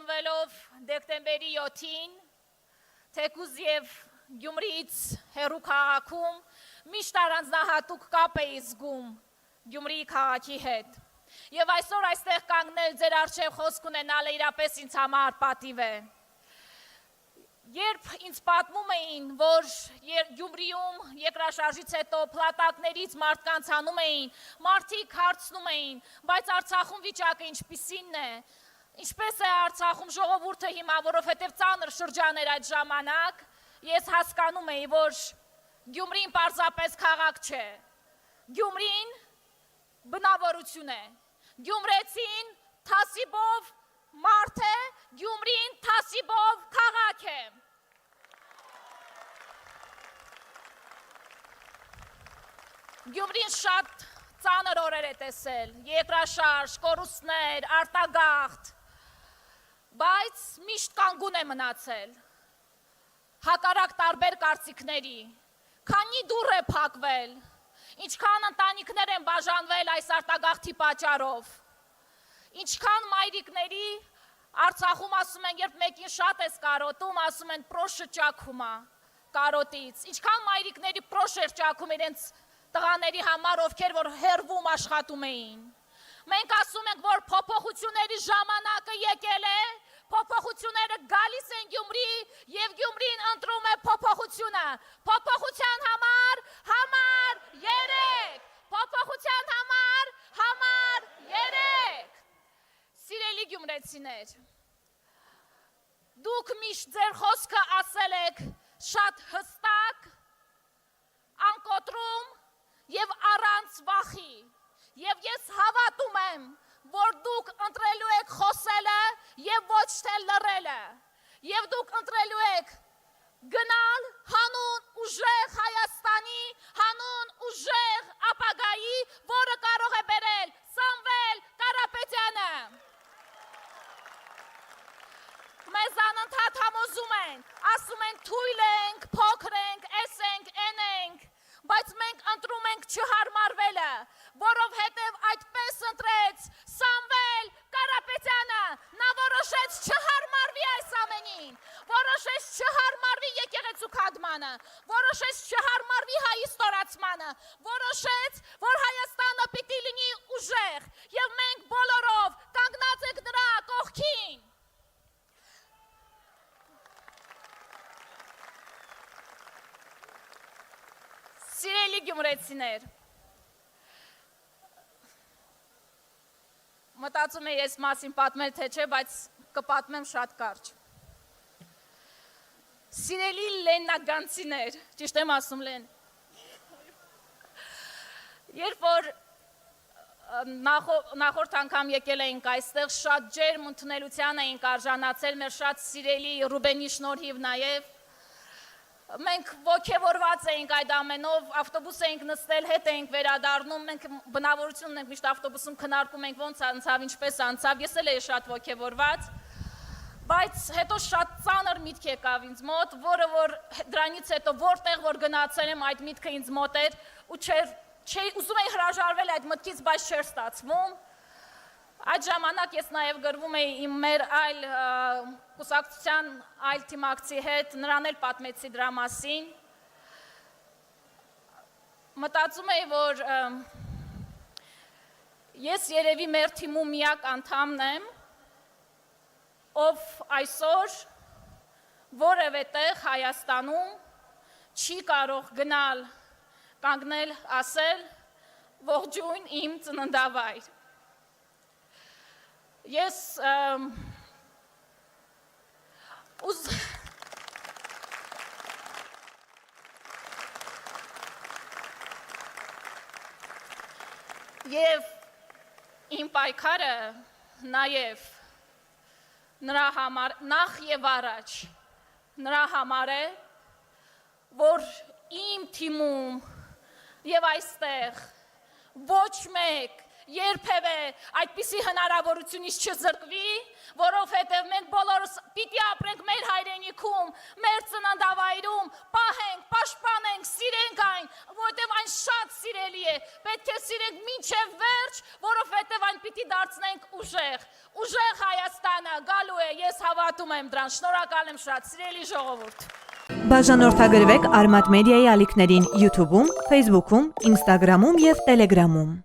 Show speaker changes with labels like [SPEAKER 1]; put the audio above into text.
[SPEAKER 1] Ընդունվելով դեկտեմբերի 7-ին թեկուզ եւ Գյումրիից հեռու քաղաքում միշտ առանձնահատուկ կապ էի զգում Գյումրիի քաղաքի հետ։ Եվ այսօր այստեղ կանգնել ձեր առջև խոսք ունենալը իրապես ինձ համար պատիվ է։ Երբ ինձ պատմում էին, որ Գյումրիում երկրաշարժից հետո փլատակներից մարդկանց հանում էին, մարդիկ հարցնում էին, բայց Արցախում վիճակը ինչպիսին է, ինչպես է Արցախում ժողովուրդը հիմա, որովհետև ծանր շրջան էր այդ ժամանակ, ես հասկանում էի, որ Գյումրին պարզապես քաղաք չէ, Գյումրին բնավորություն է, Գյումրեցին թասիբով մարդ է, Գյումրին թասիբով քաղաք է։ Գյումրին շատ ծանր օրեր է տեսել, երկրաշարժ, կորուստներ, արտագաղթ, բայց միշտ կանգուն է մնացել, հակառակ տարբեր կարծիքների, քանի դուռ է փակվել, ինչքան ընտանիքներ են բաժանվել այս արտագաղթի պատճառով, ինչքան մայրիկների Արցախում ասում են, երբ մեկին շատ ես կարոտում, ասում են պրոշը ճաքում է կարոտից, ինչքան մայրիկների պրոշ էր ճաքում իրենց տղաների համար, ովքեր որ հեռվում աշխատում էին։ Մենք ասում ենք, որ փոփոխությունների ժամանակը եկել է, փոփոխությունները գալիս են Գյումրի եւ Գյումրին ընտրում է փոփոխությունը։ Փոփոխության համար երեք, փոփոխության համար երեք։ Սիրելի գյումրեցիներ, դուք միշտ ձեր խոսքը ասել եք շատ հստակ, անկոտրում եւ առանց վախի, եւ ես հավատում եմ, որ դուք ընտրելու եք խոսելը եւ ոչ թե լռելը, եւ դուք ընտրելու եք գնալ հանուն ուժեղ Հայաստանի, հանուն ուժեղ ապագայի, որը կարող է բերել Սամվել Կարապետյանը։ Մեզ անընդհատ համոզում են, ասում են թույլ ենք, փոքր ենք, էս ենք, են ենք, բայց մենք ընտրում ենք չհարմարվելը, որովհետև այդպես ընտրեց Սամվել Կարապետյանը, նա որոշեց չհարմարվի այս ամենին, որոշեց չհարմարվի եկեղեցու քանդմանը, որոշեց չհարմարվի հայի ստորացմանը, որոշեց, որ Հայաստանը պիտի լինի ուժեղ, եւ մենք բոլորով կանգնած ենք նրա կողքին։ Սիրելի գյումրեցիներ, մտածում եմ ես մասին պատմել թե չէ, բայց կպատմեմ շատ կարճ։ Սիրելի լեննագանցիներ, ճիշտ եմ ասում Լեն։ Երբ որ նախորդ անգամ եկել էինք այստեղ, շատ ջերմ ընդունելության էինք արժանացել մեր շատ սիրելի Ռուբենի շնորհիվ նաև։ Մենք ոգևորված էինք այդ ամենով, ավտոբուս էինք նստել, հետ էինք վերադառնում, մենք բնավորություն ունենք, միշտ ավտոբուսում քննարկում ենք ոնց անցավ, ինչպես անցավ, ես էլ էի շատ ոգևորված, բայց հետո շատ ծանր միտք եկավ ինձ մոտ, որը որ դրանից հետո որտեղ որ գնացել եմ, այդ միտքը ինձ մոտ էր ու ուզում էի հրաժարվել այդ մտքից, բայց չէր ստացվում։ Այդ ժամանակ ես նաև գրվում էի իմ մեր այլ կուսակցության այլ թիմակցի հետ, նրան էլ պատմեցի դրա մասին։ Մտածում էի, որ ես երևի մեր թիմու միակ անդամն եմ, ով այսօր որևէ տեղ Հայաստանում չի կարող գնալ, կանգնել, ասել ողջույն իմ ծննդավայր։ Ես եւ իմ պայքարը նաեւ նրա համար նախ եւ առաջ նրա համար է, որ իմ թիմում եւ այստեղ ոչ մեկ երբևէ այդպիսի հնարավորությունից չզրկվի, որովհետև մենք բոլորս պիտի ապրենք մեր հայրենիքում, մեր ծննդավայրում, պահենք, պաշտպանենք, սիրենք այն, որովհետև այն շատ սիրելի է, պետք է սիրենք մինչև վերջ, որովհետև այն պիտի դարձնենք ուժեղ։ Ուժեղ Հայաստանը գալու է, ես հավատում եմ դրան։ Շնորհակալ եմ շատ, սիրելի ժողովուրդ։
[SPEAKER 2] Բաժանորդագրվեք Արմատ մեդիայի ալիքներին YouTube-ում, Facebook-ում, Instagram-ում և Telegram-ում։